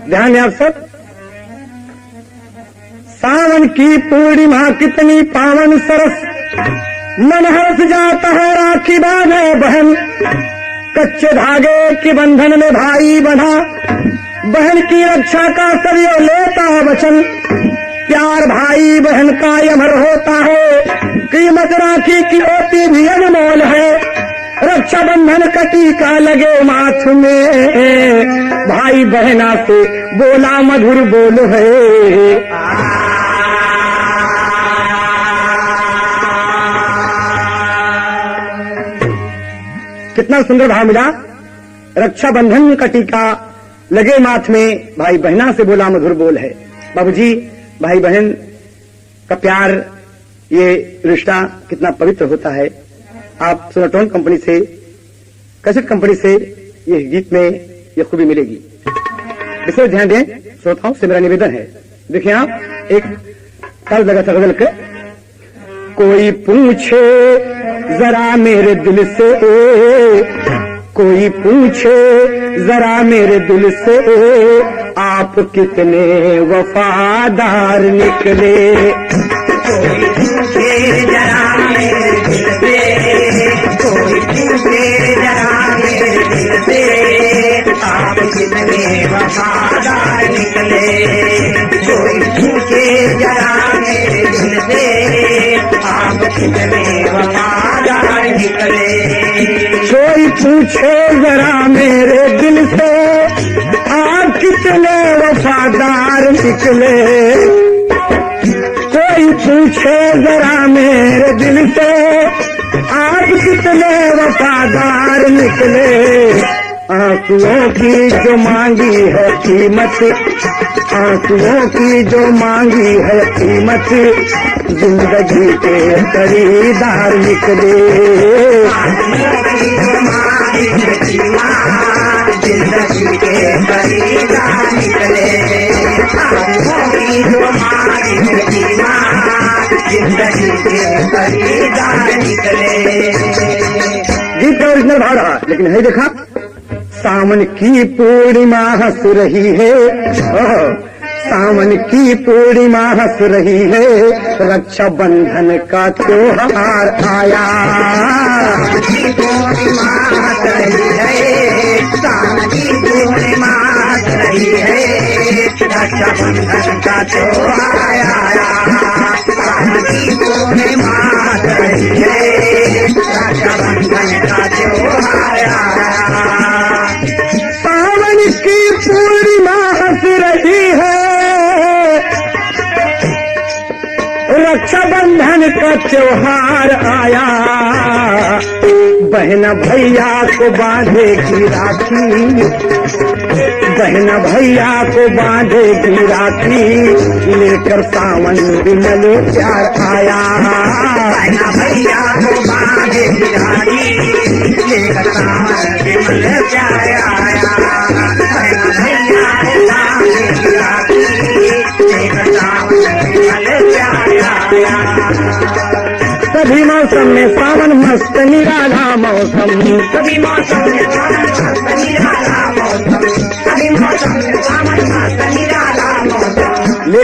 ध्यान है आप सब। सावन की पूर्णिमा कितनी पावन सरस, मन हर्ष जाता है राखी बांधे बहन। कच्चे धागे के बंधन में भाई बंधा, बहन की रक्षा का सदियों लेता वचन। प्यार भाई बहन का अमर होता है, कीमत राखी की होती भी अनमोल है। रक्षाबंधन का टीका लगे माथ में, भाई बहना से बोला मधुर बोल है। कितना सुंदर भाव मिला। रक्षाबंधन का टीका लगे माथ में, भाई बहना से बोला मधुर बोल है। बाबूजी, भाई बहन का प्यार, ये रिश्ता कितना पवित्र होता है। आप सोनाटोन कंपनी से, कैसेट कंपनी से ये गीत में ये खूबी मिलेगी, विशेष ध्यान दें। श्रोताओं से मेरा निवेदन है, देखिए आप एक ताल लगा था गजल के। कोई पूछे जरा मेरे दिल से, कोई पूछे जरा मेरे दिल से, आप कितने वफादार निकले। कोई पूछे जरा मेरे दिल से, कोई पूछे जरा मेरे दिल से, आप कितने वफादार निकले। कोई पूछे जरा मेरे दिल से, आप कितने वफादार निकले। कोई पूछे जरा मेरे दिल से, आप कितने वफादार निकले। कोई पूछे जरा मेरे दिल से, आप कितने वफादार निकले। आंसुओं की जो मांगी है कीमत, आंसुओं की जो मांगी है कीमत, जिंदगी के खरीदार निकले। जिंदगी के खरीदार निकले। जिंदगी के खरीदार निकले। गीत का ओरिजिनल भाव रहा, लेकिन है देखा। सावन की पूर्णिमा हंस रही है, सावन की पूर्णिमा हंस रही है, रक्षाबंधन का त्योहार आया। सावन की पूर्णिमा हंस रही है, सावन की पूर्णिमा हंस रही है, रक्षाबंधन का त्योहार आया। सावन की पूर्णिमा हंस रही है, रक्षाबंधन का त्योहार आया। सावन की पूर्णिमा हंस रही है, रक्षाबंधन का त्योहार आया। बहना भैया को बांधेगी राखी, बहना भैया को बांधेगी राखी, लेकर सावन विमल प्यार आया। बहना भैया को बांधेगी राखी, लेकर सावन विमल प्यार आया। बहना भैया को बांधेगी राखी, लेकर सावन विमल प्यार आया। सभी मौसम में सावन मस्त निराला मौसम, सभी मौसम में सावन मस्त निराला मौसम, सभी मौसम में सावन मस्त निराला मौसम,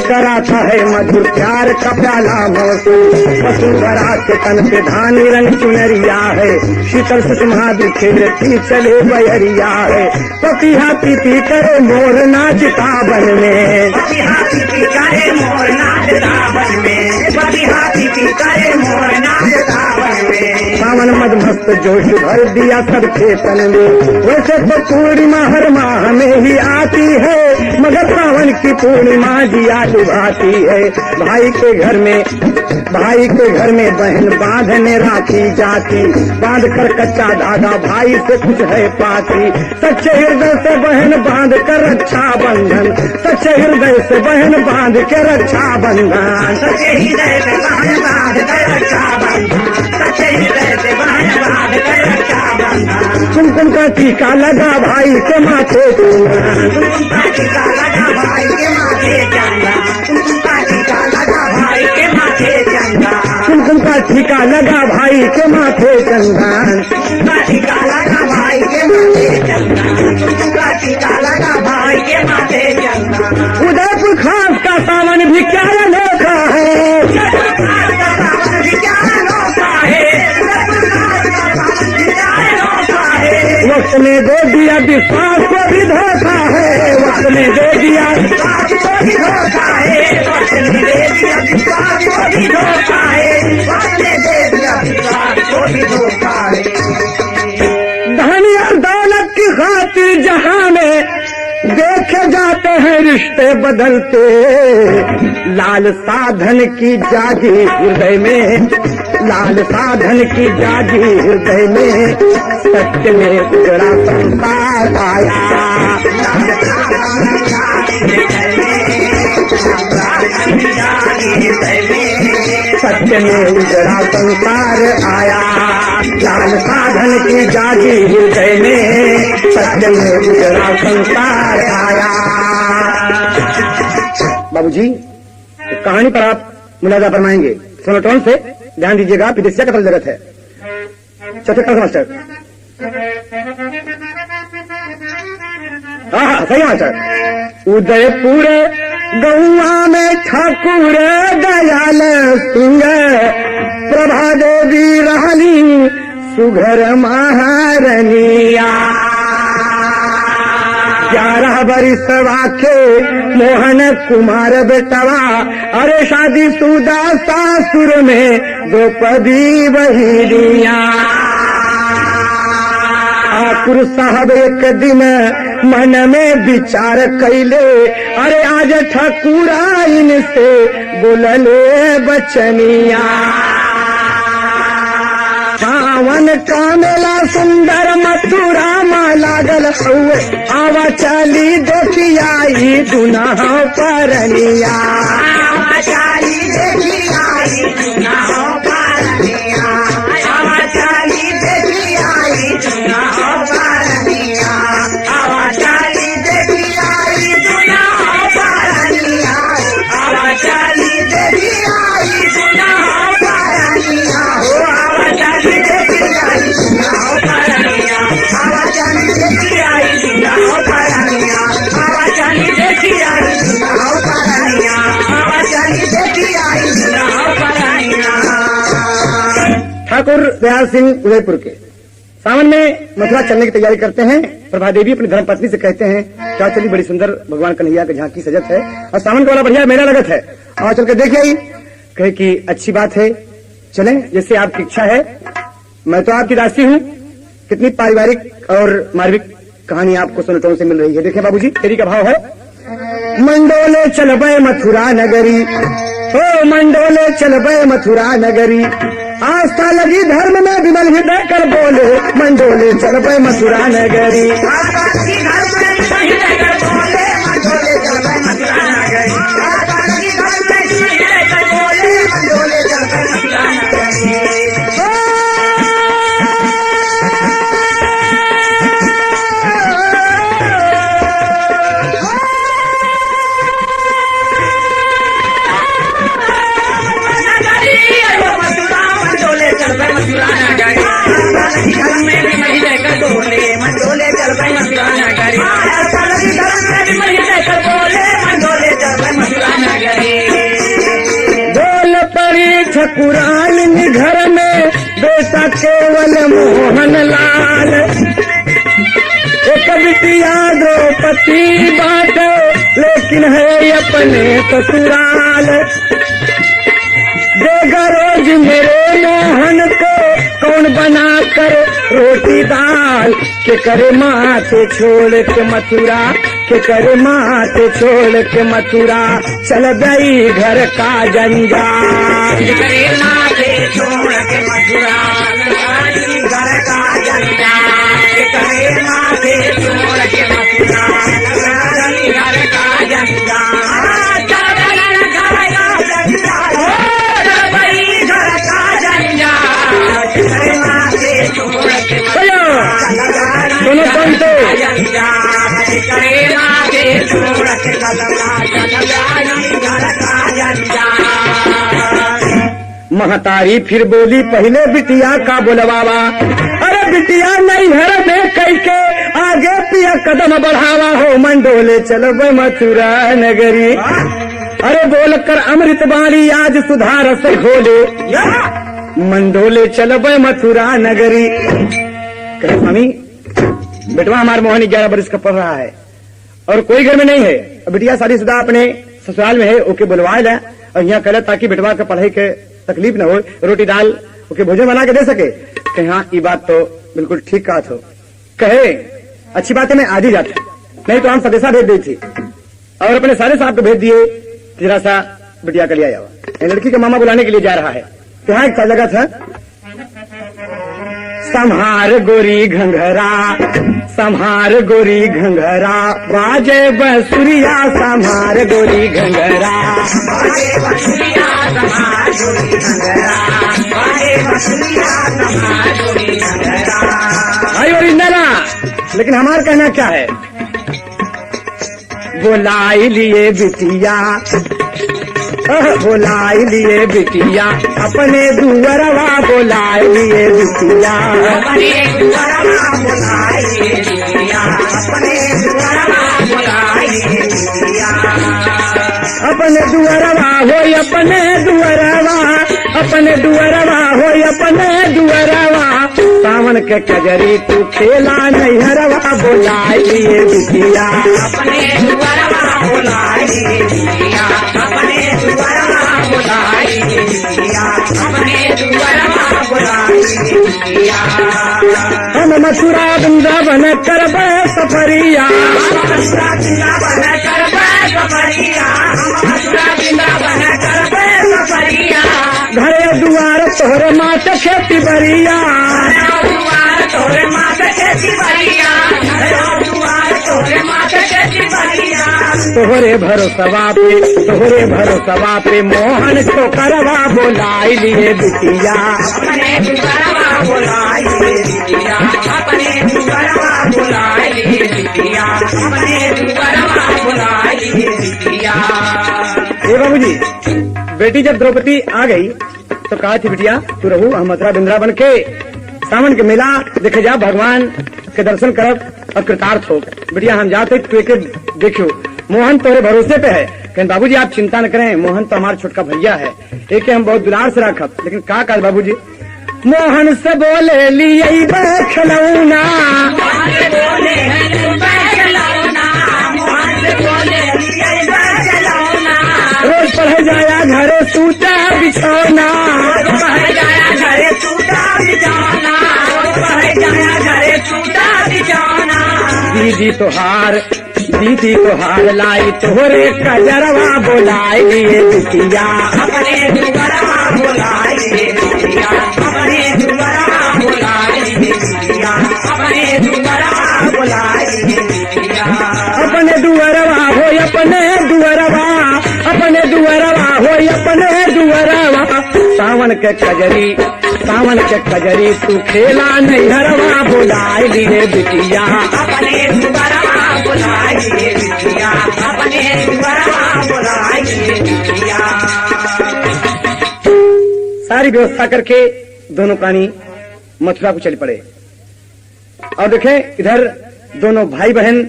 लेकर आता है मधुर प्यार का प्याला मौसू वसुंधरा के तन पे धानी रंग चुनरिया है शीतल सुषमा खेलती चले बहरिया है पपिहा पीती करे मोर नाचता बन में पपिहा पीती करे मोर नाचता बन में पपिहा पीती करे मोर नाचता बन में सावन मद मस्त जोश भर दिया सबके तन में वैसे तो पूर्णिमा हर माह में ही आती है मगर सावन की पूर्णिमा जिया लुभाती है भाई के घर में बहन बांधने राखी जाती बांध कर कच्चा धागा भाई से कुछ है पाती सच्चे हृदय से बहन बांध कर रक्षा बंधन सच्चे हृदय से बहन बांध के रक्षा बंधन सच्चे हृदय से बहन बांध कर रक्षा बंधन सच्चे हृदय से बहन बांध कर रक्षा बंधन कुमकुम का टीका लगा भाई के माथे कुमकुम का टीका लगा भाई के माथे चंदा कुमकुम का टीका लगा भाई के माथे चंदा कुमकुम का टीका लगा भाई के माथे चंदन का टीका लगा भाई के माथे चंदा कुमकुम का टीका लगा भाई के माथे चंदा उदयपुर खास का सावन भी क्या अनोखा है वक्त ने दे दिया विश्वास को भी धोखा है वक्त ने दे दिया धन और दौलत की खातिर जहां में देखे जाते हैं रिश्ते बदलते लाल साधन की जागी हृदय में लाल साधन की जागी हृदय में सत्य में उजड़ा संसार आया सत्य में उजड़ा संसार आया लाल साधन की जागी हृदय में सत्य में उजड़ा संसार आया। बाबूजी कहानी पर आप मुलाजा फरमाएंगे सोनोटोन से ध्यान दीजिएगा विदेशिया कतल जगत है चौथे क्लास मास्टर हाँ सही मास्टर उदयपुर गौआ में ठाकुर दयाल सिंह प्रभा देवी रहनी सुघर महारनिया 11 बरिस वाके मोहन कुमार बेटवा अरे शादी सुदा सासुर में द्रौपदी बहिरिया ठाकुर साहब एक दिन मन में विचार कैले अरे आज ठाकुरा इनसे बोलले बचनिया सावन का मेला सुंदर मथुरा में लागल हुए आवा चली देखी आई दुना परनिया आवा चली देखी आई दुना परनिया आवा चली देखी आई दुना परनिया आवा चली देखी आई दुना परनिया आवा चली देखी आई दुना परनिया हो आवा चली देखी आई दुना परनिया आवा चली देखी आई दुना परनिया आवा चली देखी आई दुना परनिया आवा चली देखी आई दुना परनिया। ठाकुर दयाल सिंह उदयपुर के सावन में मथुरा चलने की तैयारी करते हैं। प्रभा देवी अपनी धर्मपत्नी से कहते हैं क्या चली बड़ी सुंदर भगवान कन्हैया की झांकी सजत है और सावन का वाला बढ़िया मेला लगत है और चल के देख आई कहे कि अच्छी बात है चलें जैसे आपकी इच्छा है मैं तो आपकी दासी हूँ। कितनी पारिवारिक और मार्मिक कहानी आपको सोनोटोन से मिल रही है। देखें बाबूजी तेरी का भाव है मंडोले चलबे मथुरा नगरी ओ मंडोले चलबे मथुरा नगरी आस्था लगी धर्म में विमल हृदय कर बोले मंडोले चलबे मथुरा नगरी मंडोले चल गई मथुरा नगरी ठकुराइन घर में बेटा केवल मोहन लाल। एक बिटिया द्रौपदी बात लेकिन है अपने ससुराल। देगा रोज मेरे मोहन को कौन बना कर रोटी दाल। के करे माथे छोड़ के मथुरा, के करे माथे छोड़ के मथुरा, चल गई घर का जंजाल। के करे माथे छोड़ के मथुरा, चल गई घर का जंजाल। के करे माथे छोड़ के मथुरा, चल गई घर का जंजाल। चल गई घर का जंजाल, चल गई घर का जंजाल। के करे माथे छोड़ के दोनों सुनते महतारी फिर बोली पहले बिटिया का बोलवावा। अरे बिटिया नहीं घर में कई के आगे पिया कदम बढ़ावा हो। मंडोले चलो मथुरा नगरी, अरे बोलकर अमृत बाणी आज सुधार से खोले। मंडोले चलो मथुरा नगरी। कहे स्वामी बेटवा हमारे मोहन 11 वर्ष का पढ़ रहा है और कोई घर में नहीं है। बिटिया शादीशुदा अपने ससुराल में है, ओके बुलवा ले और यहाँ करे ताकि बेटवा के पढ़ाई के तकलीफ न हो, रोटी दाल ओके भोजन बना के दे सके। कहे हाँ ये बात तो बिल्कुल ठीक कहा हो। कहे अच्छी बात है मैं आज ही जाता, नहीं तो हम सदेशा भेज दी थी और अपने सारे साहब को भेज दिए जरा सा बिटिया का लिया जाओ। लड़की का मामा बुलाने के लिए जा रहा है। तो यहाँ एक जगह था संहार गोरी घंघरा, संहार गोरी घंघरा, बाजे बसुरिया संहार गोरी घंघरा। बाजे बसुरिया संहार गोरी घंघरा, बाजे बसुरिया संहार गोरी घंघरा। भाई ओरिजिनला, लेकिन हमारा कहना क्या है? बोलाई लिए बिटिया, बोलाई लिए बिटिया, अपने दुअरवा बोलाई लिए बिटिया। अपने दुअरवा बोलाई लिए बिटिया, अपने दुअरवा बोलाई लिए बिटिया। अपने दुअरवा हो अपने दुअरवा, अपने दुअरवा हो अपने दुअरवा, सावन के कजरी तू खेला नैहरवा बोलाई लिए बिटिया। अपने दुअरवा बोलाई लिए बिटिया, अपने दुअरवा बोलाई लिए बिटिया, अपने दुअरवा बोलाई लिए बिटिया। हम मथुरा वृंदावन करबे सफरिया, मथुरा वृंदावन करबे सफरिया, मथुरा वृंदावन करबे सफरिया। घरे दुआर तोहरे मात खेती बरिया, दुआर तोहरे मात खेती बरिया, दुआर तोहरे मात खेती बरिया। तोहरे भरोसवा पे, तोहरे भरोसवा पे मोहन छोकरवा बोलाई लिए बिटिया। अपने दुआरवा बोलाई लिए बिटिया, अपने दुआरवा बोलाई लिए बिटिया, अपने दुआरवा बोलाई लिए बिटिया। ए बाबूजी, बेटी जब द्रौपदी आ गई तो कहा थी बिटिया तू रहू हम मथुरा वृंदावन के सावन के मेला देखे जा, भगवान के दर्शन करब और कृतार्थ हो। बिटिया हम जाते तू एक देखियो मोहन तोरे भरोसे पे है। कहते बाबूजी आप चिंता न करें, मोहन तो हमारा छोटका भैया है, एक हम बहुत दुलार से रखब। लेकिन का कहा बाबूजी? मोहन से बोले लिए खिलौना, रोज पढ़े जाया घरे सूता बिछौना, घरे सूता बिछौना, जाया घरे सूता बिछौना। दीदी तोहार लाई तोहरे कजरवा बोलाई लिए बिटिया। अपने दुआरवा बोलाई लिए बिटिया, अपने दुआरवा बोलाई लिए बिटिया, अपने दुआरवा बोलाई लिए बिटिया। अपने दुअरवा हो अपने दुअरवा, अपने दुअरवा हो अपने दुअरवा, सावन के कजरी, सावन के कजरी तू खेला नैहरवा बोलाई लिए बिटिया। अपने दुआरवा बोलाई लिए बिटिया, अपने दुआरवा बोलाई लिए बिटिया। सारी व्यवस्था करके दोनों प्राणी मथुरा को चल पड़े और देखें इधर दोनों भाई बहन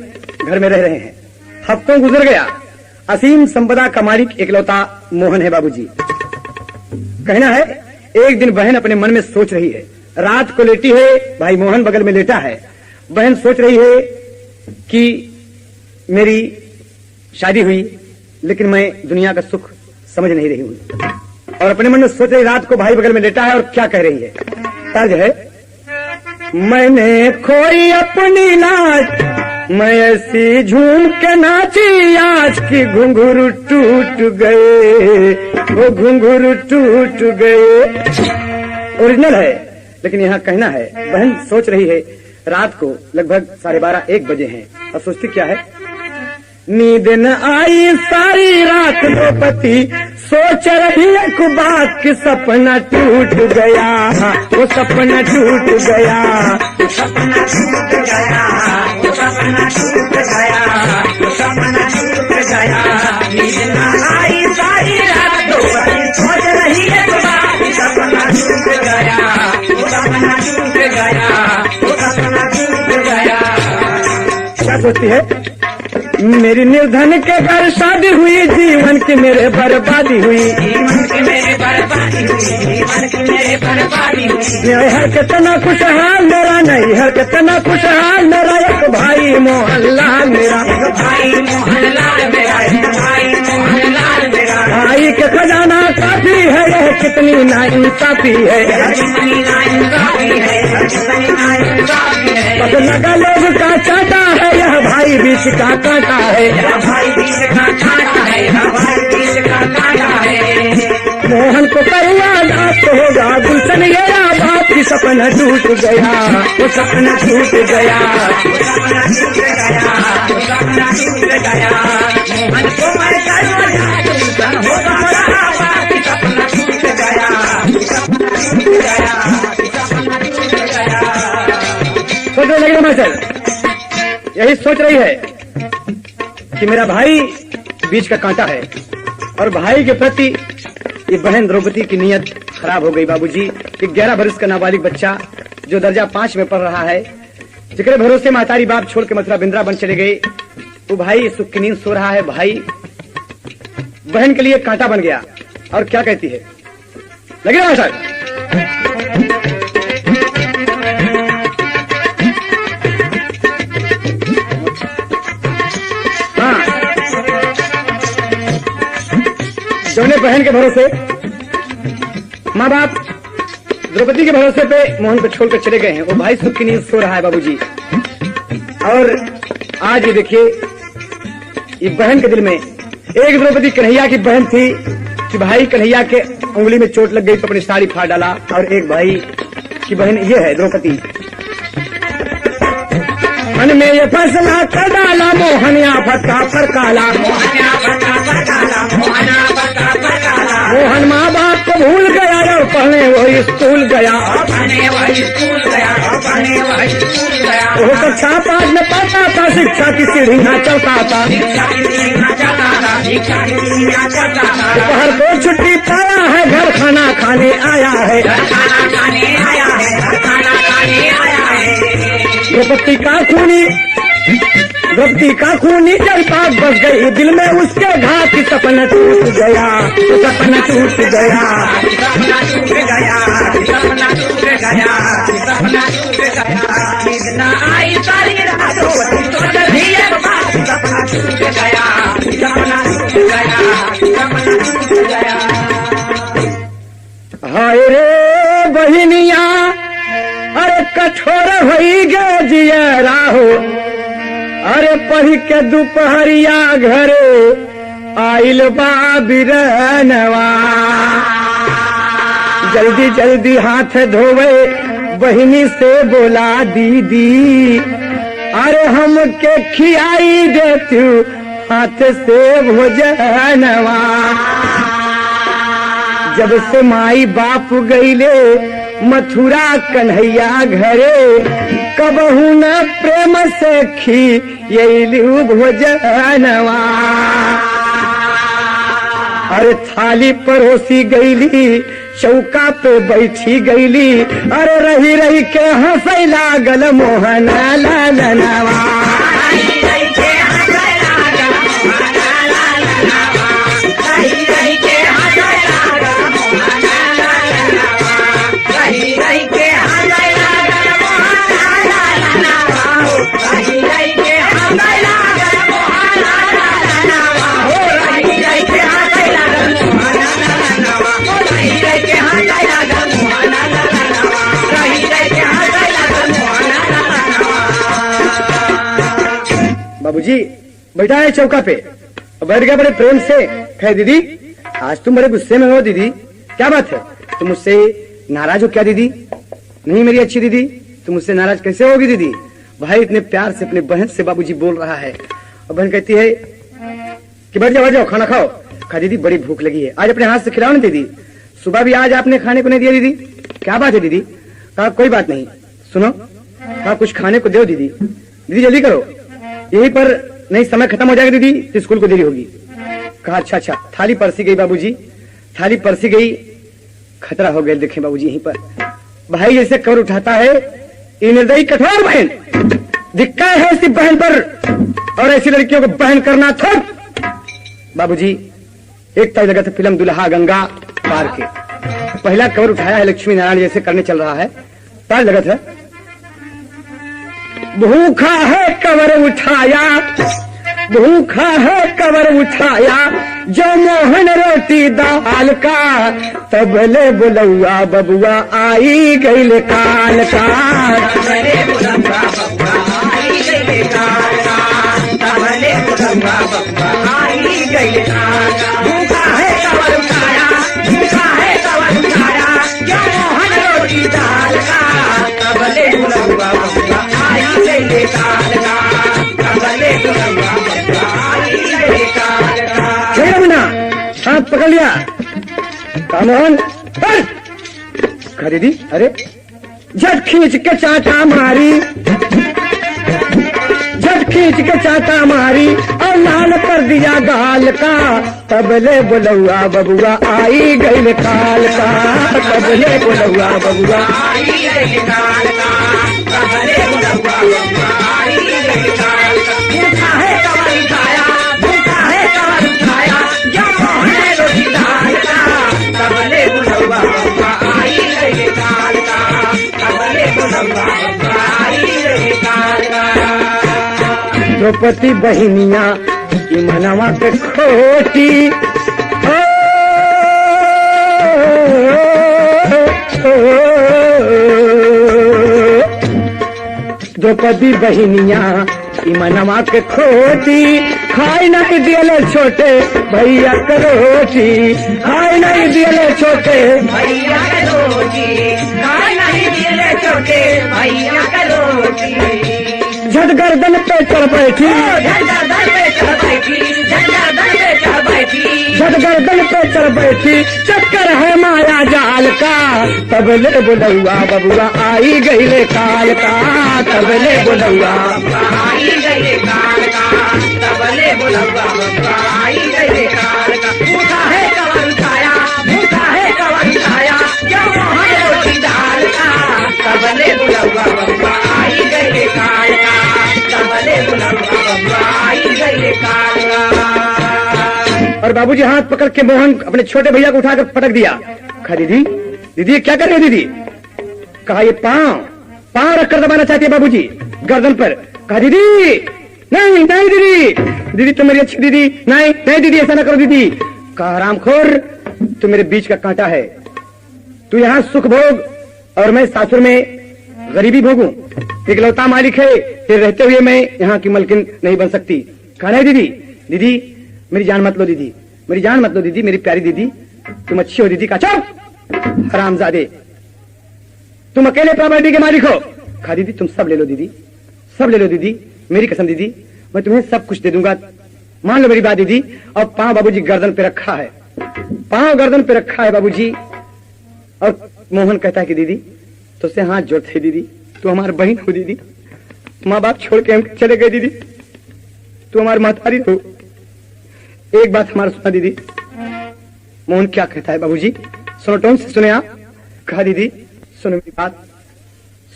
घर में रह रहे हैं। हफ्तों गुजर गया, असीम संपदा का मालिक एकलौता मोहन है बाबूजी। कहना है, एक दिन बहन अपने मन में सोच रही है, रात को लेटी है, भाई मोहन बगल में लेटा है। बहन सोच रही है कि मेरी शादी हुई, लेकिन मैं दुनिया का सुख समझ नहीं रही हूं। और अपने मन में सोच रही, रात को भाई बगल में लेटा है और क्या कह रही है। तर्ज है, मैंने खोई अपनी लाज, मैं ऐसी झूम के नाची आज की घुंघरू टूट गए, वो घुंघरू टूट गए। ओरिजिनल है, लेकिन यहाँ कहना है, बहन सोच रही है, रात को लगभग 12:30-1 बजे हैं और सोचती क्या है, नींद न आई सारी रात द्रौपदी, सोच रही एक बात कि सपना टूट गया, वो सपना टूट गया, वो सपना टूट गया, वो सपना टूट गया, वो सपना टूट गया। नींद न आई सारी रात द्रौपदी, सोच रही है बात कि सपना टूट गया, वो सपना टूट गया, वो सपना टूट गया। क्या सोचती है, मेरी निर्धन के घर शादी हुई, जीवन की मेरे बर्बादी हुई, जीवन की मेरे बर्बादी हुई, जीवन की मेरे बर्बादी हुई। हर के तना खुशहाल मेरा नहीं, हर के तना खुशहाल मेरा, एक भाई मोहनलाल मेरा, एक भाई मोहनलाल मेरा, एक भाई मोहनलाल मेरा। भाई के खजाना काफी है, यह कितनी नाइंसाफी है, कितनी नाइंसाफी है, कितनी नाइंसाफी है। पता लगा लोग का चाटा है, यह भाई बीच का कांटा है, यह भाई बीच का कांटा है, यह भाई बीच का कांटा है। मोहन को करुआ दात होगा, गुलशन ये बाप की सपना टूट गया, वो सपना टूट गया, वो सपना टूट गया, वो सपना टूट गया। मोहन को मैं करूँगा गुलशन होगा बड़ा बाप की सपना टूट गया, सपना टूट गया, सपना टूट गया। सोचने लगे मास्टर, यही सोच रही है कि मेरा भाई बीच का कांटा है, और भाई के प्रति ये बहन द्रौपदी की नीयत खराब हो गई बाबूजी। कि 11 वर्ष का नाबालिग बच्चा जो दर्जा 5 में पढ़ रहा है, जिकरे भरोसे महतारी बाप छोड़ के मथुरा वृंदावन चले गए, वो भाई सुख की नींद सो रहा है, भाई बहन के लिए कांटा बन गया। और क्या कहती है, लगे ना सर, जौने बहन के भरोसे माँ बाप द्रौपदी के भरोसे पे मोहन को छोड़कर चले गए हैं, वो भाई सुख की नींद सो रहा है बाबूजी। और आज ये देखिए, ये बहन के दिल में, एक द्रौपदी कन्हैया की बहन थी कि भाई कन्हैया के उंगली में चोट लग गई तो अपनी साड़ी फाड़ डाला, और एक भाई की बहन ये है द्रौपदी। मन में ये फैसला कर डाला, मोहन आफत का पर काला, मोहन माँ बाप को भूल गया और पढ़ने वही स्कूल गया, वो कक्षा 5 में पढ़ता था, शिक्षा की सीढ़ी न चलता था। दोपहर को छुट्टी पाया है, घर खाना खाने आया है, द्रौपदी का खूनी जलपात बस गई दिल में उसके, घात सपना टूट गया, तो सपना टूट गया, सपना टूट गया, सपना टूट गया, सपना टूट गया। नींद न आई सारी रात सोच रही है बात, सपना टूट गया, सपना टूट गया, सपना टूट गया। हाय रे बहिनिया, अरे कठोर होई गे जियरा हो, अरे पढ़ के दोपहरिया घरे आइल बा बिरनवा, जल्दी जल्दी हाथ धोवे बहिनी से बोला दीदी, अरे हमके खियाई दे तू हाथ से भोजनवा। जब से माई बाप गईले मथुरा कन्हैया घरे, कबहू न प्रेम से खियलू भोजनवा, अरे थाली परोसी गईली, चौका पे बैठी गईली, अरे रही रही के हंसै लागल मोहन लालनवा। बाबूजी बैठा है चौका पे, बैठ गया बड़े प्रेम से। कहे दीदी आज तुम बड़े गुस्से में हो दीदी, क्या बात है? तुम मुझसे नाराज हो क्या दीदी? नहीं मेरी अच्छी दीदी, तुम मुझसे नाराज कैसे होगी दीदी? भाई इतने प्यार से अपने बहन से बाबूजी बोल रहा है, और बहन कहती है कि बैठ जाओ खाना खाओ। कहा दीदी बड़ी भूख लगी है, आज अपने हाथ से खिलाओ ना दीदी, सुबह भी आज आपने खाने को नहीं दिया दीदी, क्या बात है दीदी? कहा कोई बात नहीं, सुनो, कहा कुछ खाने को दो दीदी, दीदी जल्दी करो, यहीं पर नहीं समय खत्म हो जाएगा दीदी तो स्कूल को देरी होगी। कहा अच्छा। थाली परसी गई बाबूजी, थाली परसी गई, खतरा हो गया। देखें बाबूजी यहीं पर भाई जैसे कवर उठाता है, ये निर्दयी कठोर बहन, धिक्कार है ऐसी बहन पर, और ऐसी लड़कियों को बहन करना था। बाबूजी एक तय लगा था फिल्म दुल्हा गंगा पार के, पहला कवर उठाया है लक्ष्मी नारायण जैसे करने चल रहा है, ताज लगा था भूखा है कवर उठाया, भूखा है कवर उठाया, जो मोहन रोटी दाल का, तबले बुलौआ बबुआ आई गईल काल का। तबले बुलौआ बबुआ आई गईल काल का, तबले बुलौआ बबुआ आई गईल काल का। भूखा है कवर उठाया, भूखा है कवर उठाया, जो मोहन रोटी दाल का, तबले बुलौआ बबुआ आई गईल काल का, तबले बुलौआ बबुआ आई गईल काल का। हाथ पकड़ लिया कामोहन, कहा दीदी अरे झट खींच के चाटा मारी, झट खींच के चाटा मारी, और लाल कर दिया गाल का, तबले बुलौआ बबुआ आई गईल काल का, तबले बुलौआ बबुआ आई गईल काल का, तबले बुलौआ बबुआ आई गईल काल का। भूखा है कवर उठाया, भूखा है कवर उठाया, जो मोहन रोटी दाल का, तबले बुलौआ बबुआ आई गईल काल का, तबले बुलौआ बबुआ आई गईल काल का। द्रौपदी बहनिया की मनवा के खोटी, द्रौपदी बहनिया की मनवा के खोटी, खाई नहीं दियले छोटे भैया के रोटी, खाई नहीं दियले छोटे भैया के रोटी, खाई नहीं दियले छोटे भैया के रोटी। झट गर्दन पे चढ़ बैठी, झंडा दल पे चढ़ बैठी, झंडा दल पे चढ़ बैठी, झट गर्दन पे चढ़ बैठी, चक्कर है माया जाल का, तबले बुलौआ बबुआ आई गईले काल का, तबले बुलौआ आई गईले काल का, तबले बुलौआ बबुआ आई गईले काल का। भूखा है कवर उठाया, भूखा है कवर उठाया, जो मोहन रोटी दाल का, तबले बुलौआ बबुआ आई गईले काल का, तबले बुलौआ बबुआ आई गईले काल का। और बाबूजी हाथ पकड़ के मोहन अपने छोटे भैया को उठाकर पटक दिया। कहा दीदी दीदी क्या कर रहे हो दीदी? कहा ये पांव रखकर दबाना चाहती है बाबूजी गर्दन पर। कहा दीदी नहीं नहीं दीदी, दीदी तुम मेरी अच्छी दीदी, नहीं नहीं दीदी ऐसा ना करो दीदी। कहा हरामखोर तू मेरे बीच का कांटा है, तू यहाँ सुख भोग और मैं सासुर में गरीबी भोगूं, इकलौता मालिक है, फिर रहते हुए मैं यहाँ की मलकिन नहीं बन सकती। कहा नहीं दीदी दीदी मेरी जान मत लो दीदी, मेरी जान मत लो दीदी, मेरी प्यारी दीदी तुम अच्छी हो दीदी। का चुप हरामजादे, तुम अकेले प्रॉपर्टी के मालिक हो। कहा दीदी तुम सब ले लो दीदी, सब ले लो दीदी, मेरी कसम दीदी मैं तुम्हें सब कुछ दे दूंगा, मान लो मेरी बात दीदी। और पांव बाबूजी गर्दन पे रखा है, पांव गर्दन पे रखा है बाबूजी। और मोहन कहता है कि दीदी तुझसे हाथ जोड़ते दीदी, तू हमारी बहन हो दीदी, माँ बाप छोड़ के हम चले गए दीदी, तू हमारी महतारी हो, एक बात हमारा सुना दीदी। मोहन क्या कहता है बाबूजी, सुनो टोन से सुने आप। कहा दीदी सुनो मेरी बात,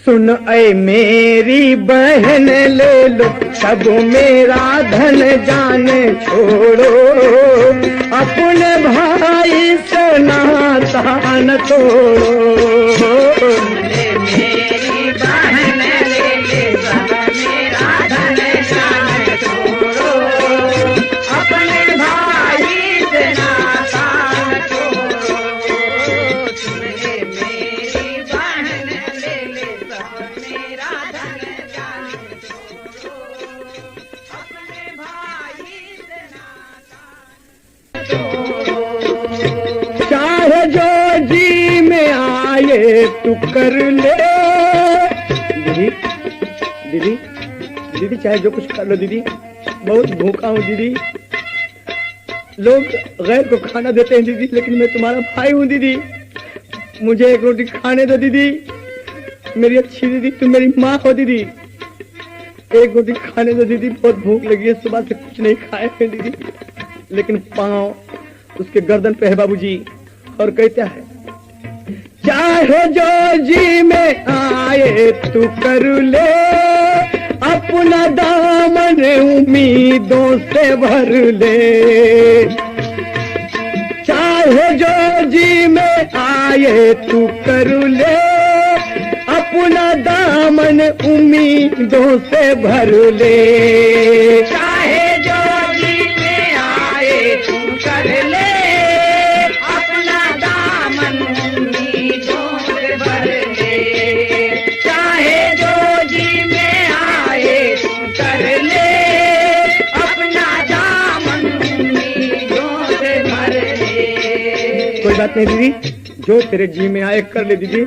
सुन ऐ मेरी बहन ले लो सब मेरा धन जान छोड़ो, अपने भाई से नाता न तोड़ो। मेरी बहन ले सब मेरा धन जान छोड़ो, अपने भाई से नाता न तोड़ो। मेरी बहन ले सब मेरा धन जान छोड़ो, अपने चाहे जो जी में आए तू कर ले। दीदी दीदी दीदी चाहे जो कुछ कर लो दीदी, बहुत भूखा हूँ दीदी। लोग गैर को खाना देते हैं दीदी, लेकिन मैं तुम्हारा भाई हूँ दीदी, मुझे एक रोटी खाने दो दीदी। मेरी अच्छी दीदी, तुम मेरी माँ हो दीदी, एक रोटी खाने दो दीदी, बहुत भूख लगी है, सुबह से कुछ नहीं खाए हैं दीदी। लेकिन पाँव उसके गर्दन पे है बाबूजी, और कहता है चाहे जो जी में आए तू कर ले, अपना दामन उम्मीदों से भर ले। चाहे जो जी में आए तू कर ले, अपना दामन उम्मीदों से भर ले। चाहे जो जी में आए तू कर ले, अपना दामन उम्मीदों से भर ले। चाहे जो जी में आए तू कर ले, अपना दामन उम्मीदों से भर ले। कोई बात नहीं दीदी, जो तेरे जी में आए कर ले दीदी।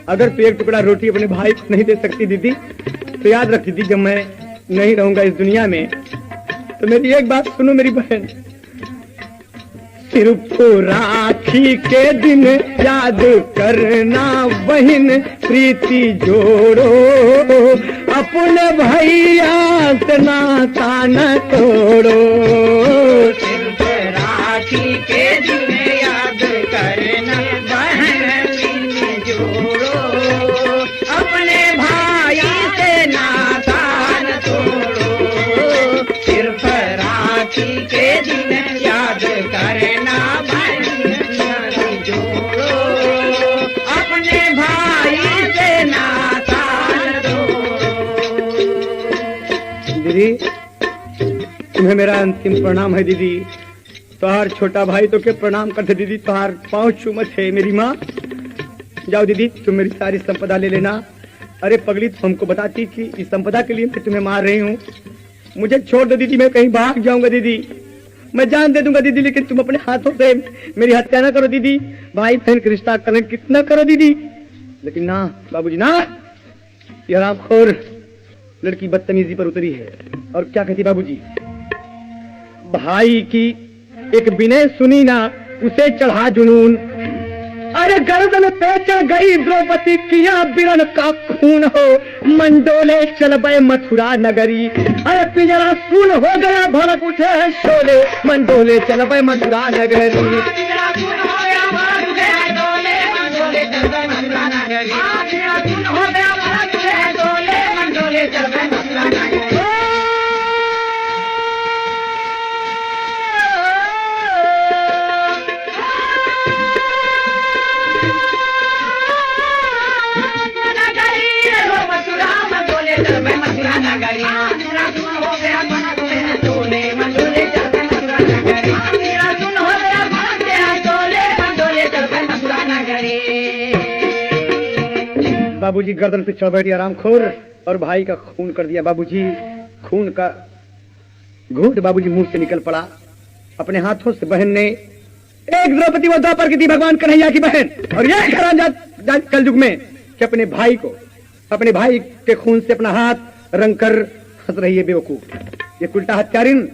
अगर तू एक टुकड़ा रोटी अपने भाई को नहीं दे सकती दीदी, तो याद रख दीदी, जब मैं नहीं रहूंगा इस दुनिया में, तो मेरी एक बात सुनो मेरी बहन। सिर्फ राखी के दिन याद करना बहन, प्रीति जोड़ो अपने भैया से नाता न तोड़ो। सिर्फ राखी के दिन याद करना बहन, प्रीति जोड़ो अपने भाई से नाता न तोड़ो। सिर्फ राखी के दिन याद करना बहन, प्रीति जोड़ो अपने भाई से नाता न तोड़ो। दीदी तुम्हें मेरा अंतिम प्रणाम है दीदी। तोहार छोटा भाई तो के प्रणाम करते दीदी, तोहार पाँव चूमत है मेरी माँ। जाओ दीदी, तुम मेरी सारी संपदा ले लेना। अरे पगली, तो हमको बताती कि इस संपदा के लिए मैं तुम्हें मार रही हूँ। मुझे छोड़ दो दीदी, मैं कहीं भाग जाऊंगा दीदी, मैं जान दे दूंगा दीदी, लेकिन तुम अपने हाथों से मेरी हत्या ना करो दीदी। भाई बहन का रिश्ता करें कितना करो दीदी, लेकिन ना बाबूजी ना। ये हरामखोर लड़की बदतमीजी पर उतरी है, और क्या कहती बाबूजी, भाई की एक विनय सुनी ना, उसे चढ़ा जुनून। अरे गर्दन पे चढ़ गई द्रौपदी, किया बिरन का खून हो, मंडोले चल गए मथुरा नगरी। अरे पिंजरा सुन हो गया, भड़क उठे हैं शोले, मंडोले चल गए मथुरा नगरी। बाबूजी गर्दन पे चढ़ बैठी आरामखोर, और भाई का खून कर दिया बाबूजी। खून का घूंट बाबूजी मुंह से निकल पड़ा। अपने हाथों से बहन ने, एक द्रौपदी वो द्वापर की थी भगवान कन्हैया की बहन, और यह हरामजाद कल युग में कि अपने भाई को, अपने भाई के खून से अपना हाथ रंग कर हंस रही है बेवकूफ। ये उल्टा हत्यारिन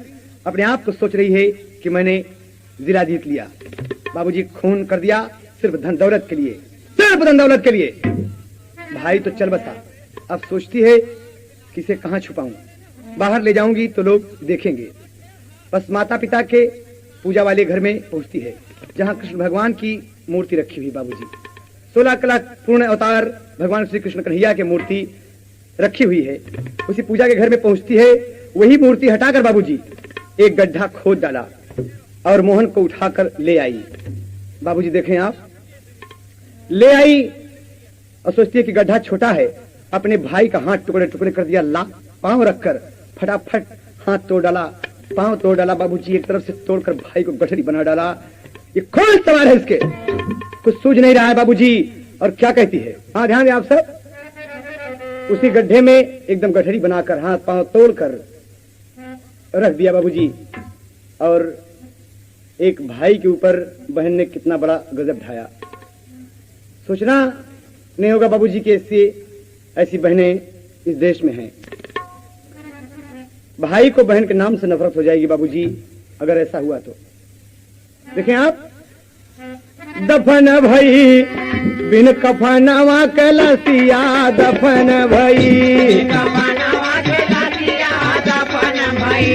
अपने आप को सोच रही है कि मैंने जिला जीत लिया। बाबूजी खून कर दिया सिर्फ धन दौलत के लिए, सिर्फ धन दौलत के लिए। भाई तो चल बसा, अब सोचती है कि इसे कहां छुपाऊं, बाहर ले जाऊंगी तो लोग देखेंगे। बस माता पिता के पूजा वाले घर में पहुंचती है, जहां कृष्ण भगवान की मूर्ति रखी हुई बाबूजी। 16 कला पूर्ण अवतार भगवान श्री कृष्ण कन्हैया की मूर्ति रखी हुई है। उसी पूजा के घर में पहुंचती है, वही मूर्ति हटाकर बाबूजी एक गड्ढा खोद डाला और मोहन को उठाकर ले आई। बाबूजी देखें आप, ले आई और सोचती है कि गड्ढा छोटा है। अपने भाई का हाथ टुकड़े टुकड़े कर दिया, ला पांव रखकर फटाफट हाथ तोड़ डाला, पांव तोड़ डाला बाबूजी। एक तरफ से तोड़कर भाई को गठरी बना डाला। ये कौन सवाल है इसके, कुछ सूझ नहीं रहा है बाबूजी। और क्या कहती है, हाँ ध्यान दें आप सब, उसी गड्ढे में एकदम गठरी बनाकर हाथ पांव तोड़कर रख दिया बाबूजी। और एक भाई के ऊपर बहन ने कितना बड़ा गजब ढाया। सोचना नहीं होगा बाबूजी कि ऐसी बहनें इस देश में हैं। भाई को बहन के नाम से नफरत हो जाएगी बाबूजी अगर ऐसा हुआ तो। देखें आप, दफन भई बिन कफनवा के लसिया, दफन भई कफनवा के लसिया, दफन भई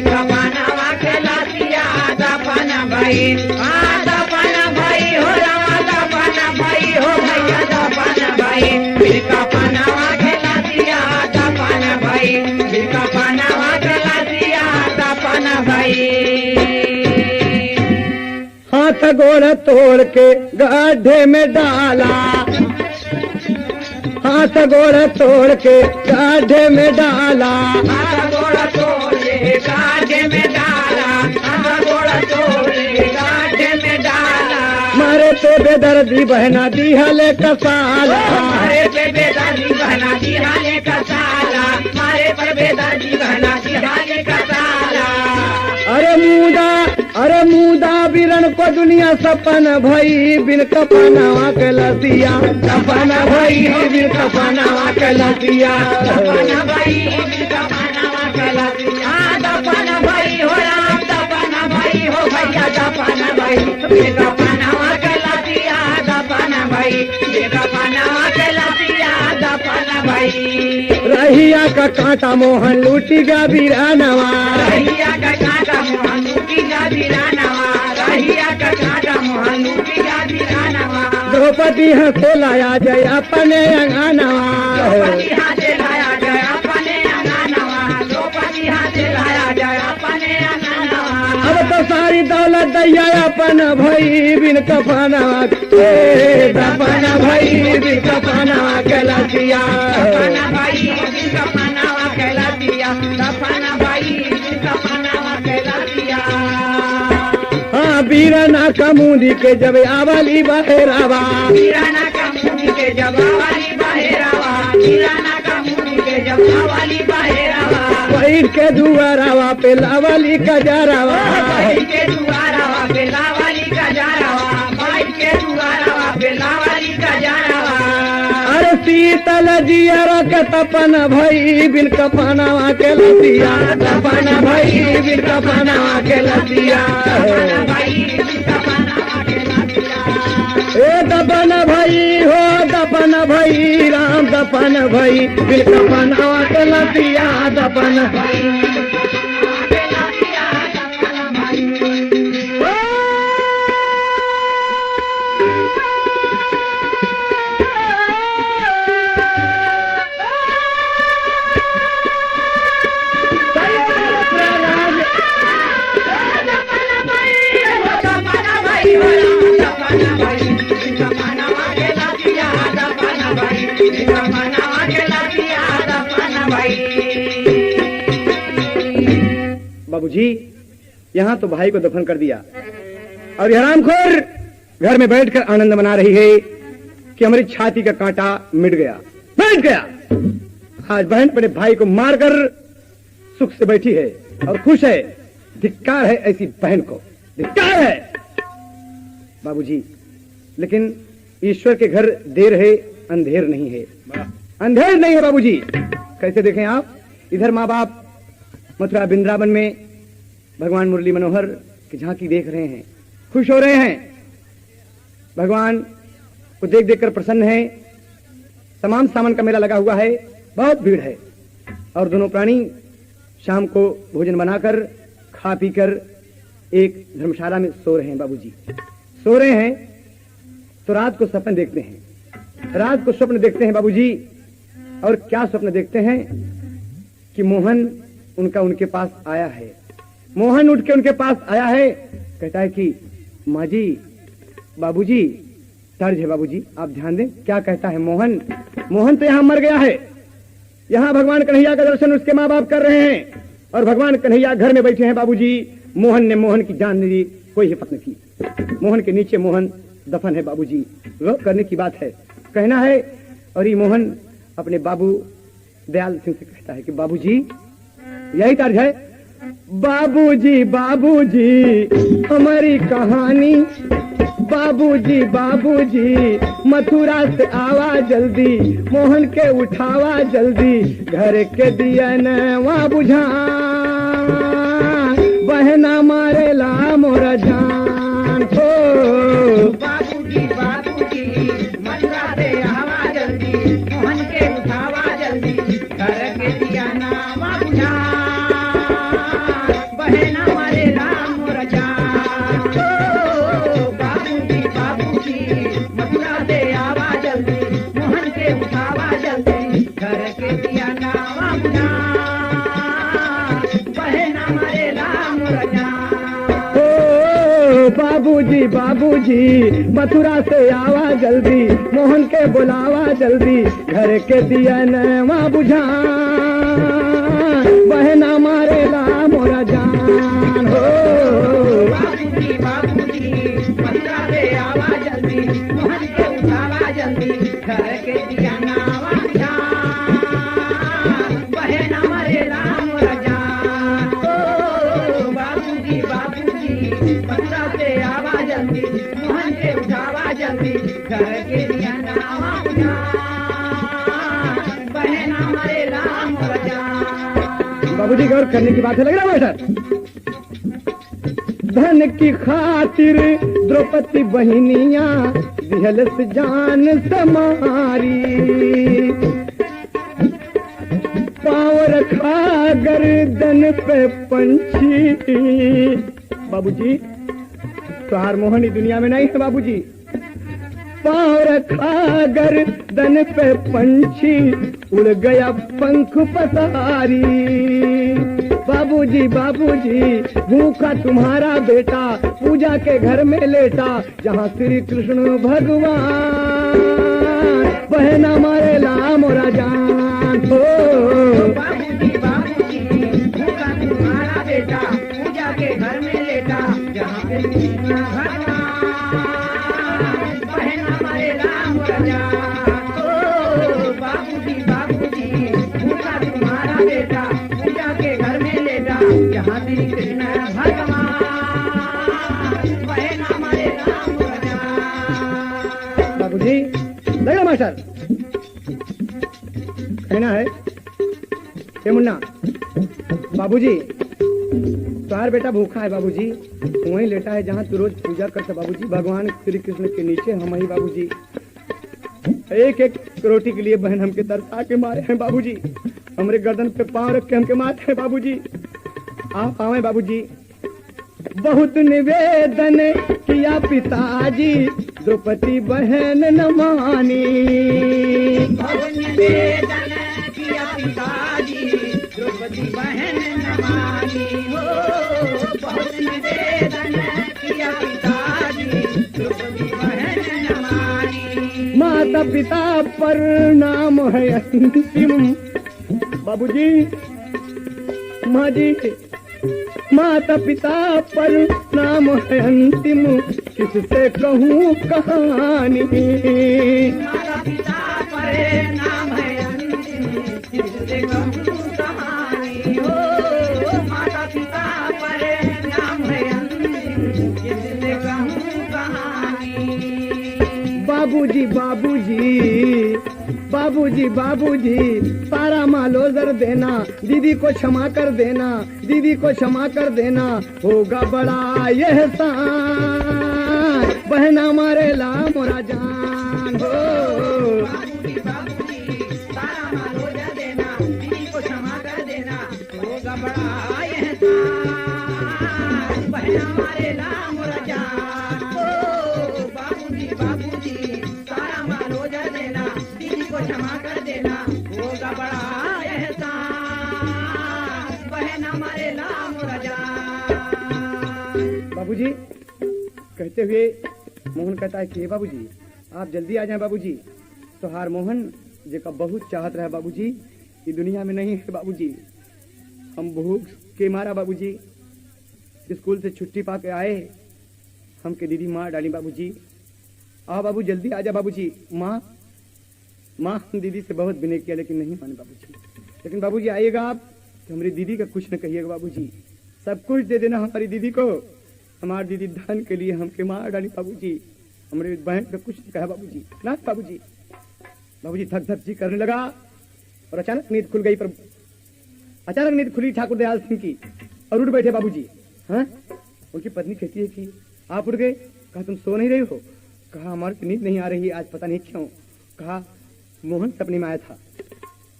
कफनवा के लसिया, दफन भई दफन भई हो रामा, दफन भई हो भैया, दफन भई कफनवा के लसिया, दफन भई कफनवा के लसिया, दफन भई। हाथ गोड़ तोड़ के गड्ढे में डाला, हाथ गोड़ तोड़ के गड्ढे में डाला, हाथ गोड़ तोड़ के गड्ढे में डाला, हाथ गोड़ तोड़ के गड्ढे में डाला। मारे पे बेदर्दी बहना दी हले कसाला, मारे पे बेदर्दी बहना दी हले कसाला, मारे पे बेदर्दी बहना दी हले कसाला। अरे मुदा बिरन को दुनिया सपन भई बिन कफनवा के लसिया, सपन भई बिन कफनवा के लसिया, दफन भई बिन कफनवा के लसिया, दफन भई हो राम, दफन भई हो भैया, दफन भई बिन कफनवा के लसिया, दफन भई बिन कफनवा के लसिया, दफन भई। रहिया का कांटा मोहन लूटी गा बिरानवा, रहिया का कांटा मोहन लूटी गा बिरानवा, रहिया का कांटा मोहन लूटी गा बिरानवा। द्रौपदी हंसे लाया जय अपने अंगनवा, द्रौपदी हाथे लाया जय अपने अंगनवा, द्रौपदी हाथे लाया जय अपने अंगनवा। अब तो सारी दौलत दैया अपन भई बिन कफनवा, दफन भई बिन कफनवा के लसिया, दफन भई बिन कफनवा के लसिया, दफन भई बिन कफनवा के लसिया। हाँ बीरना कमूदी के जब आवली बहेरावा, बीराना कमूदी के जब आवली बहेरावा, बीराना कमूदी के जब आवली बहेरावा। बैठ के दुआरावा पे लावली कजरावा, बैठ के दुआरावा पे लावली कजरावा, बैठ के दुआरावा पे लावली कजरावा। अरे शीतल जियरा के तपन भई बिन कफनवा के लसिया, तपन भई बिन कफनवा के लसिया, दफन भई बिन कफनवा के लसिया। ए दफन भई हो दफन भई राम, दफन भई बिन कफनवा के लसिया, दफन भई। बाबूजी यहाँ तो भाई को दफन कर दिया और यह हरामखोर घर में बैठकर आनंद मना रही है कि हमारी छाती का कांटा मिट गया, बैठ गया। आज बहन अपने भाई को मारकर सुख से बैठी है और खुश है। धिक्कार है ऐसी बहन को, धिक्कार है बाबूजी। लेकिन ईश्वर के घर देर है अंधेर नहीं है, अंधेर नहीं है बाबूजी। कैसे देखें आप, इधर माँ बाप मथुरा वृंदावन में भगवान मुरली मनोहर की झांकी देख रहे हैं, खुश हो रहे हैं, भगवान को देख देखकर प्रसन्न है। तमाम सामान का मेला लगा हुआ है, बहुत भीड़ है और दोनों प्राणी शाम को भोजन बनाकर खा पीकर एक धर्मशाला में सो रहे हैं बाबूजी। सो रहे हैं तो रात को सपन देखते हैं, रात को स्वप्न देखते हैं बाबूजी। और क्या स्वप्न देखते हैं कि मोहन उनके पास आया है। मोहन उठ के उनके पास आया है, कहता है कि माँ जी, बाबूजी, तर्ज है बाबूजी, आप ध्यान दें क्या कहता है मोहन। मोहन तो यहाँ मर गया है, यहाँ भगवान कन्हैया का दर्शन उसके माँ बाप कर रहे हैं और भगवान कन्हैया घर में बैठे हैं बाबूजी। मोहन ने मोहन की जान नहीं दी, कोई हिफत न की। मोहन के नीचे मोहन दफन है बाबूजी। गौर करने की बात है, कहना है। और ये मोहन अपने बाबू दयाल सिंह से कहता है कि बाबूजी, यही तर्ज है, बाबूजी बाबूजी हमारी कहानी, बाबूजी बाबूजी मथुरा से आवा जल्दी, मोहन के उठावा जल्दी, घर के दिया नवा बुझा, बहना मारे ला मोरा जान हो। बाबूजी बाबूजी मथुरा से आवा जल्दी, मोहन के उठावा जल्दी, घर के दिया नवा बुझा, बहना मारे राम रजा। बाबूजी बाबूजी मथुरा से आवा जल्दी, मोहन के उठावा जल्दी, घर के दिया नवा बुझा, बहना मारे राम रजा। बाबूजी बाबूजी मथुरा से आवा जल्दी, मोहन के बुलावा जल्दी, घर के दिया नवा बुझा, बहना मारे ला मोरा जान हो। बाबूजी बाबूजी मथुरा से आवा जल्दी, मोहन के उठावा जल्दी, घर के दिया नवा बुझा, बहना मारे राम रजा। बाबूजी बाबूजी मथुरा से आवा जल्दी, मोहन के उठावा जल्दी, घर के दिया नवा बुझा, बहना मारे राम रजा। बाबूजी गौर करने की बात है, लग रहा है मास्टर। धन की खातिर द्रौपदी बहनिया दिहल से जान समारी, पाँव रखा गर्दन पे पंछी। बाबूजी तुहार मोहन इस दुनिया में नहीं है बाबूजी, पाँव रखा गर्दन पे पंछी, उड़ गया पंख पसारी। बाबूजी बाबूजी भूखा तुम्हारा बेटा, पूजा के घर में लेटा, जहाँ श्री कृष्ण भगवान, बहना मारे ला मोरा जान हो। बाबूजी बाबूजी भूखा तुम्हारा बेटा, पूजा के घर में लेटा, जहाँ पे कृष्ण भगवान, बहना मारे राम रजा। बाबूजी बाबूजी भूखा तुम्हारा बेटा, पूजा के घर में लेटा, जहाँ श्री कृष्ण भगवान, बहना मारे राम रजा। बाबूजी लगा मास्टर कहना है ये मुन्ना, बाबूजी तुम्हार बेटा भूखा है बाबूजी, वहीं लेटा है जहाँ तू रोज पूजा करता बाबूजी, भगवान श्री कृष्ण के नीचे हम ही बाबूजी। एक एक रोटी के लिए बहन हमके तरसा के मारे हैं बाबूजी, हमरे गर्दन पे पाँव रख के हमके मारते हैं बाबूजी। आप आवे बाबूजी। बहुत निवेदन किया पिताजी, द्रौपदी बहन न मानी। बहुत निवेदन किया पिताजी, द्रौपदी बहन न मानी हो। बहुत निवेदन किया पिताजी, द्रौपदी बहन न मानी। माता पिता पर नाम है अंतिम। बाबूजी माँ जी, माता पिता पर नाम है अंतिम, किससे कहूँ कहानी। माता पिता पर नाम है अंतिम, किससे कहूँ कहानी हो। माता पिता पर नाम है अंतिम, किससे कहूँ कहानी। बाबूजी बाबूजी बाबूजी बाबूजी सारा मालो जर देना, दीदी को क्षमा कर देना, दीदी को क्षमा कर देना, होगा बड़ा यह एहसान, बहना मारे ला मोरा जान हो। बाबूजी बाबूजी सारा मालो जर देना, दीदी को क्षमा कर देना, होगा बड़ा एहसान, बहना मारे ला मोरा जान हो। बाबूजी बाबूजी सारा मालो जर देना, दीदी को क्षमा कर देना, होगा बड़ा एहसान, बहना मारे ला मोरा जान। बाबूजी कहते हुए मोहन कहता है कि हे बाबूजी आप जल्दी आ जाएं बाबूजी। तो हार मोहन जेका बहुत चाहत रहा बाबूजी, ये दुनिया में नहीं है बाबूजी। हम भूख के मारा बाबूजी स्कूल से छुट्टी पा के आए, हमके दीदी मार डाली बाबूजी। आ बाबू जल्दी आ जा बाबूजी। माँ माँ दीदी से बहुत विनय किया लेकिन नहीं माने बाबूजी। लेकिन बाबूजी आइएगा आप तो हमारी दीदी का कुछ न कहिएगा बाबूजी। सब कुछ दे देना हमारी दीदी को। हमारी दीदी धन के लिए हमके मार डाली बाबूजी। हमारी बहन पे कुछ नहीं कहा बाबूजी, ना बाबूजी। बाबूजी धक धक जी करने लगा और अचानक नींद खुल गई। पर अचानक नींद खुली ठाकुर दयाल सिंह की और उठ बैठे बाबूजी। हाँ, उनकी पत्नी कहती है कि आप उठ गए। कहा तुम सो नहीं रही हो? कहा हमारी नींद नहीं आ रही आज, पता नहीं क्यों। कहा मोहन सपने में आया था।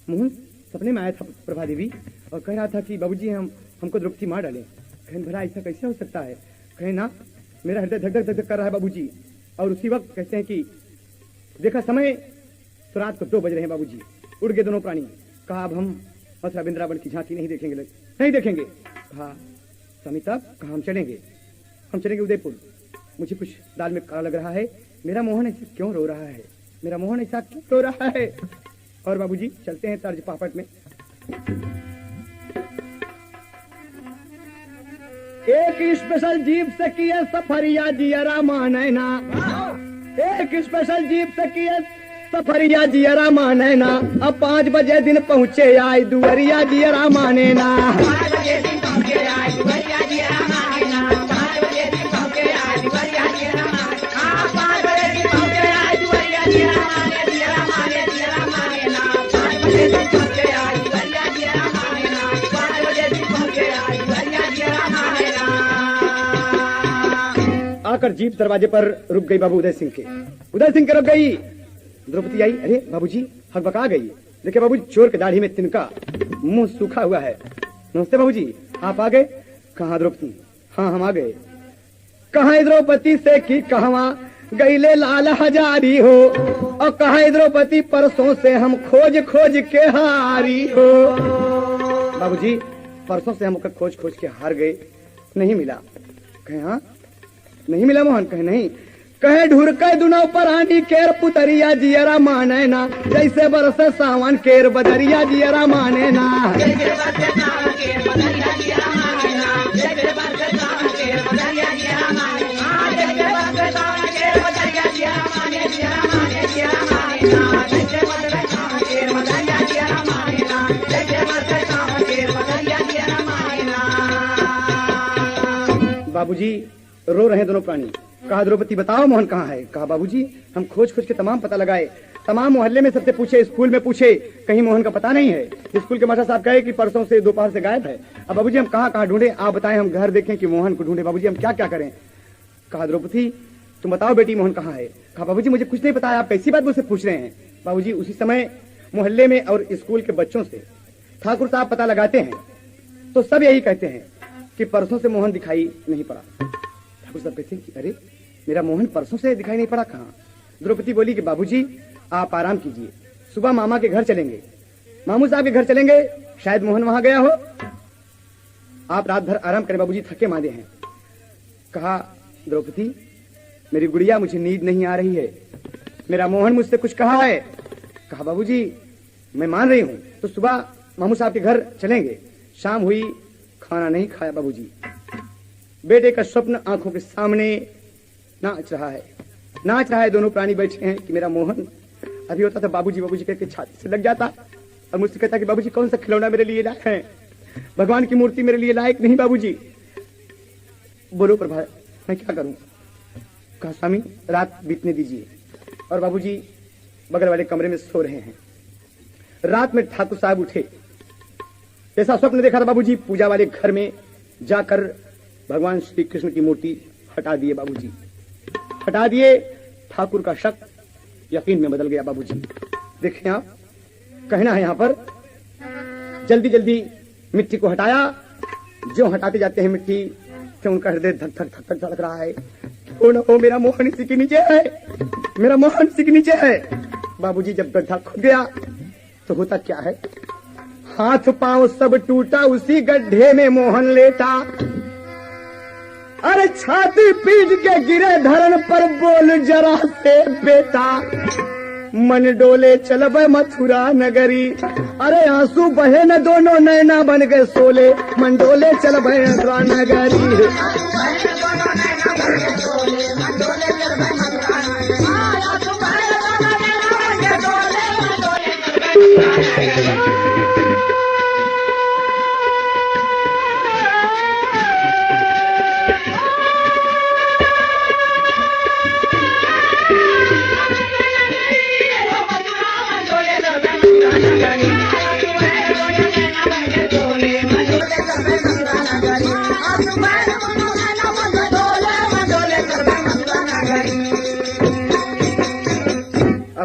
मोहन सपने में आया था प्रभा देवी और कह रहा था कि बाबूजी हमको द्रौपदी मार डाले। कहें भला ऐसा कैसे हो सकता है? कहे ना मेरा हृदय धक धक धक कर रहा है बाबूजी। और उसी वक्त कहते हैं कि देखा समय तो रात को 2 बज रहे हैं बाबूजी। उड़ गए दोनों प्राणी। कहा अब हम मथुरा वृंदावन की झांकी नहीं देखेंगे, नहीं देखेंगे। कहा स्वामी तब? कहा हम चलेंगे उदयपुर। मुझे कुछ दाल में काला लग रहा है। मेरा मोहन ऐसा क्यों रो रहा है? मेरा मोहन ऐसा क्यों रो रहा है? और बाबूजी चलते हैं तर्ज पापट में। एक स्पेशल जीप से किया सफरिया जियरा मानैना। एक स्पेशल जीप से किया सफरिया जियरा मानैना। अब 5 बजे दिन पहुँचे आई दुअरिया जियरा मानेना। आकर जीप दरवाजे पर रुक गई बाबू उदय सिंह के। उदय सिंह के रुक गई। द्रौपदी आई। अरे बाबूजी हकबका गई। देखे बाबूजी चोर के दाढ़ी में तिनका, मुंह सूखा हुआ है। नमस्ते बाबूजी, आप आ गए? कहाँ द्रौपदी? हाँ हम आ गए। कहाँ द्रौपदी से की कहवा गईले लाल हजारी हो। और कहाँ द्रौपदी परसों से हम खोज खोज के हारी हो। बाबूजी परसों से हम खोज खोज के हार गए, नहीं मिला। कहे हाँ नहीं मिला मोहन? कहे नहीं। कहे ढूर के दुनाव परानी केर पुतरिया जियरा माने ना। जैसे बरसे सावन केर बदरिया जियरा माने ना। बाबूजी रो रहे दोनों प्राणी। कहा द्रौपदी बताओ मोहन कहाँ है? कहा बाबूजी हम खोज खोज के तमाम पता लगाए, तमाम मोहल्ले में सबसे पूछे, स्कूल में पूछे, कहीं मोहन का पता नहीं है। स्कूल के मास्टर साहब कहे कि परसों से दोपहर से गायब है। अब बाबूजी हम कहाँ कहाँ ढूंढे? आप बताएं, हम घर देखें कि मोहन को ढूंढे। बाबूजी हम क्या क्या करें? कहा द्रौपदी तुम बताओ बेटी मोहन कहाँ है? कहा बाबूजी मुझे कुछ नहीं पता है, आप कैसी बात मुझसे पूछ रहे हैं? बाबूजी उसी समय मोहल्ले में और स्कूल के बच्चों से ठाकुर साहब पता लगाते हैं तो सब यही कहते हैं कि परसों से मोहन दिखाई नहीं पड़ा। ठाकुर साहब कहते हैं कि अरे मेरा मोहन परसों से दिखाई नहीं पड़ा, कहाँ? द्रौपदी बोली कि बाबूजी आप आराम कीजिए, सुबह मामा के घर चलेंगे, मामू साहब के घर चलेंगे, शायद मोहन वहां गया हो। आप रात भर आराम करें, बाबूजी थके मांदे हैं। कहा द्रौपदी मेरी गुड़िया मुझे नींद नहीं आ रही है, मेरा मोहन मुझसे कुछ कहा है। कहा बाबूजी मैं मान रही हूँ, तो सुबह मामू साहब के घर चलेंगे। शाम हुई, खाना नहीं खाया बाबूजी। बेटे का स्वप्न आंखों के सामने नाच रहा है। दोनों प्राणी बैठे हैं कि मेरा मोहन अभी होता था बाबूजी बाबूजी कहकर छाती से लग जाता और मुझसे कहता कि बाबूजी कौन सा खिलौना मेरे लिए लायक है, भगवान की मूर्ति मेरे लिए लायक नहीं बाबूजी। बोलो प्रभा मैं क्या करूं? कहा स्वामी रात बीतने दीजिए। और बाबूजी बगल वाले कमरे में सो रहे हैं। रात में ठाकुर साहब उठे, ऐसा स्वप्न देखा था बाबूजी, पूजा वाले घर में जाकर भगवान श्री कृष्ण की मूर्ति हटा दिए बाबूजी, हटा दिए। ठाकुर का शक यकीन में बदल गया बाबूजी। देखें आप, कहना है यहाँ पर जल्दी जल्दी मिट्टी को हटाया। जो हटाते जाते हैं मिट्टी से उनका हृदय धक धक धक धक धड़क रहा है। क्यों न हो मेरा मोहन इसी के नीचे है, मेरा मोहन इसी के नीचे है। बाबूजी जब गड्ढा खुद गया तो होता क्या है, हाथ पांव सब टूटा, उसी गड्ढे में मोहन लेटा। अरे छाती पीट के गिरे धरन पर, बोल जरा से बेटा, मन डोले चलब मथुरा नगरी। अरे आंसू बहे न दोनों नैना बन गए सोले, मन डोले चलब मथुरा नगरी।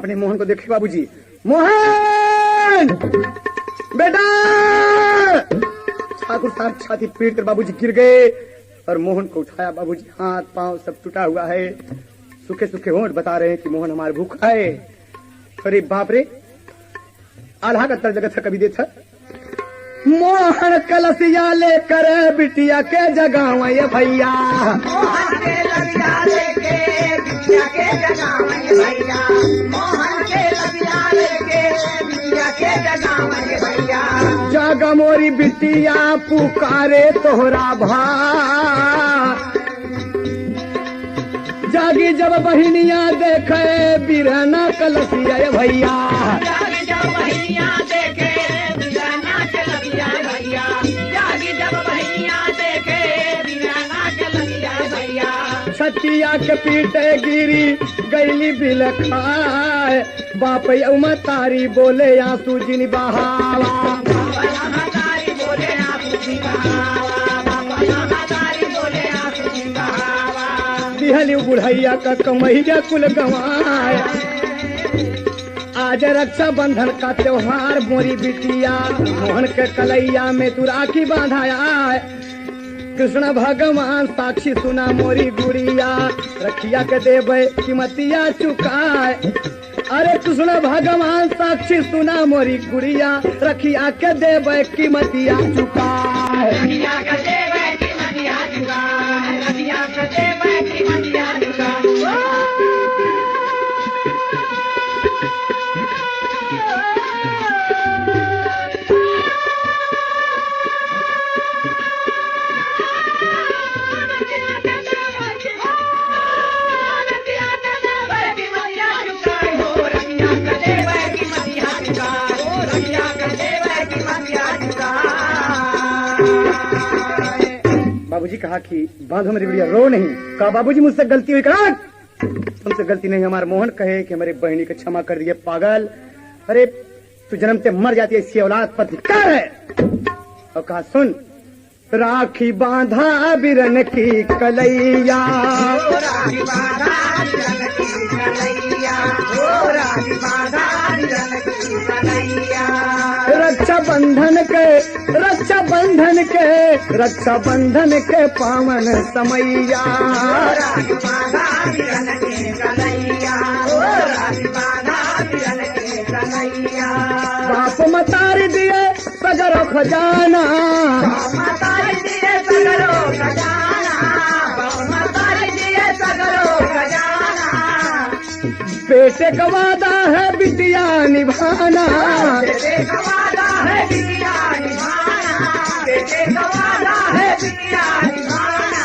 अपने मोहन को देखे बाबूजी, मोहन बेटा। ठाकुर साहब छाती पीट कर बाबूजी गिर गए और मोहन को उठाया। बाबूजी हाथ पांव सब टूटा हुआ है, सूखे सूखे होंठ बता रहे हैं कि मोहन हमारे भूखा है। अरे बाप रे, आल्हा का तर जगत था कभी देखा। मोहन कलसिया लेकर बिटिया के जगावे भैया, मोहन के लबिया लेके बिटिया के जगावे भैया, मोहन के लबिया लेके बिटिया के जगावे भैया। जागा मोरी बिटिया पुकारे तोहरा भा, जागी जब बहिनिया देखे बिरहना कलसिया भैया, जागी जब बहिनिया देखे बिरहना के लबिया भैया, जागी जब बहिनिया देखे बिरहना के लबिया भैया। छतिया के पीटे गिरी गैली बिल खाए, बाप उमा तारी बोले आंसू जिन बहावा, तारी बोले आंसू जिन बहावा, बाबा तारी बोले आंसू जिन बहावा। दिहली बुढ़ैया का कमैया कुल गंवाए, आज रक्षा बंधन का त्योहार मोरी बिटिया मोहन के कलैया में तू राखी बांधाया। कृष्ण भगवान साक्षी सुना मोरी गुड़िया, रखिया के देवे कीमतिया चुकाए। अरे कृष्ण भगवान साक्षी सुना मोरी गुड़िया, रखिया के देवे कीमतिया चुकाए। रखिया के देवे कीमतिया चुकाए, रखिया के देवे कीमतिया चुकाए। बाबूजी कहा कि बांधो मेरी बिटिया, रो नहीं। कहा बाबूजी मुझसे गलती हुई। कहा तुमसे गलती नहीं, हमारे मोहन कहे कि हमारे बहनी को क्षमा कर दिए। पागल, अरे तू जन्मते मर जाती है, इसी औलाद पर धिक्कार है। और कहा सुन, राखी बांधा बिरन की कलैया, राखी बांधा बिरन की कलैया, राखी बांधा बिरन की कलैया। रक्षा बंधन के पावन समैया, राखी बांधा बिरन की कलैया, राखी बांधा बिरन की कलैया। बाप मतारी दिए सगरो खजाना, मतारी दिए सगरो खजाना, मतारी दिए सगरो खजाना। बेटे का वादा है बिटिया निभाना, बेटे का वादा है बिटिया निभाना, बेटे का वादा है बिटिया निभाना।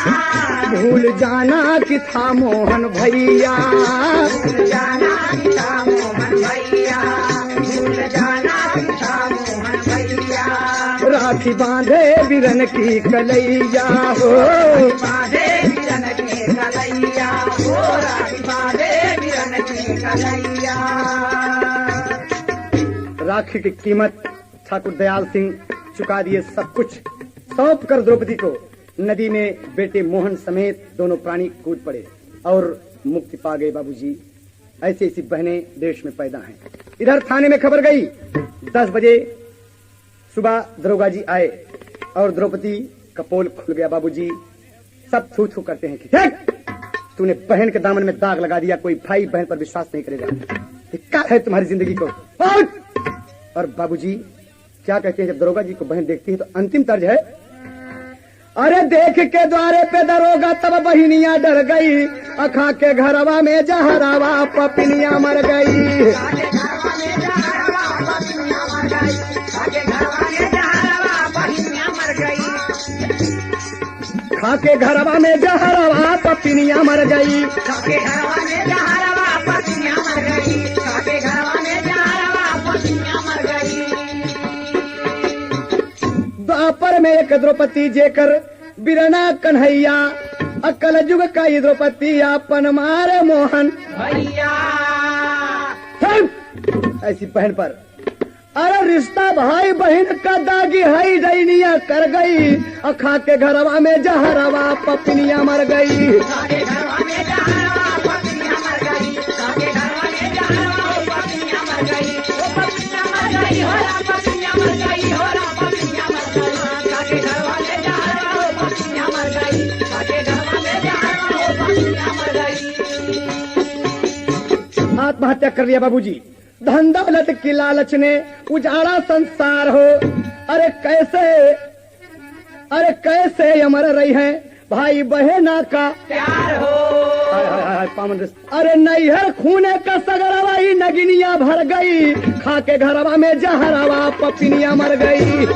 भूल जाना कि था मोहन भैया, भूल जाना कि था मोहन भैया, भूल जाना कि था मोहन भैया। राखी बांधे बिरन की कलैया हो, बांधे बिरन की कलैया हो, राखी बांधे बिरन की कलैया। राखी की कीमत ठाकुर दयाल सिंह चुका दिए सब कुछ। सौंप कर द्रौपदी को नदी में बेटे मोहन समेत दोनों प्राणी कूद पड़े और मुक्ति पा गए। बाबूजी ऐसी ऐसी बहनें देश में पैदा हैं। इधर थाने में खबर गई, 10 बजे सुबह दरोगा जी आए और द्रौपदी का पोल खुल गया। बाबूजी सब थू थू करते हैं कि देख तूने बहन के दामन में दाग लगा दिया, कोई भाई बहन पर विश्वास नहीं करेगा, क्या है तुम्हारी जिंदगी को। और बाबूजी क्या कहते हैं जब दरोगा जी को बहन देखती है तो अंतिम तर्ज है, अरे देख के द्वारे पे दरोगा तब बहिनिया डर गई, अखा के घरवा में जहरावा पपिनिया मर गई। खा के घरवा में जहरावा पपिनिया मर गई। द्वापर में एक द्रौपदी जेकर बिरना कन्हैया, अकल जुग का द्रौपदी अपन मारे मोहन भैया। ऐसी बहन पर अरे रिश्ता भाई बहन का दागी है दैनिया कर गई, अखा के घरवा में जहरवा पपनिया मर गई। आत्महत्या कर लिया बाबूजी। धन दौलत की लालच ने उजाड़ा संसार हो। अरे कैसे अमर रही है भाई बहना का प्यार हो। अरे नैहर खूने का सगरवा ही नगिनिया भर गई, खाके घरवा में जहरवा पपिनिया मर गई।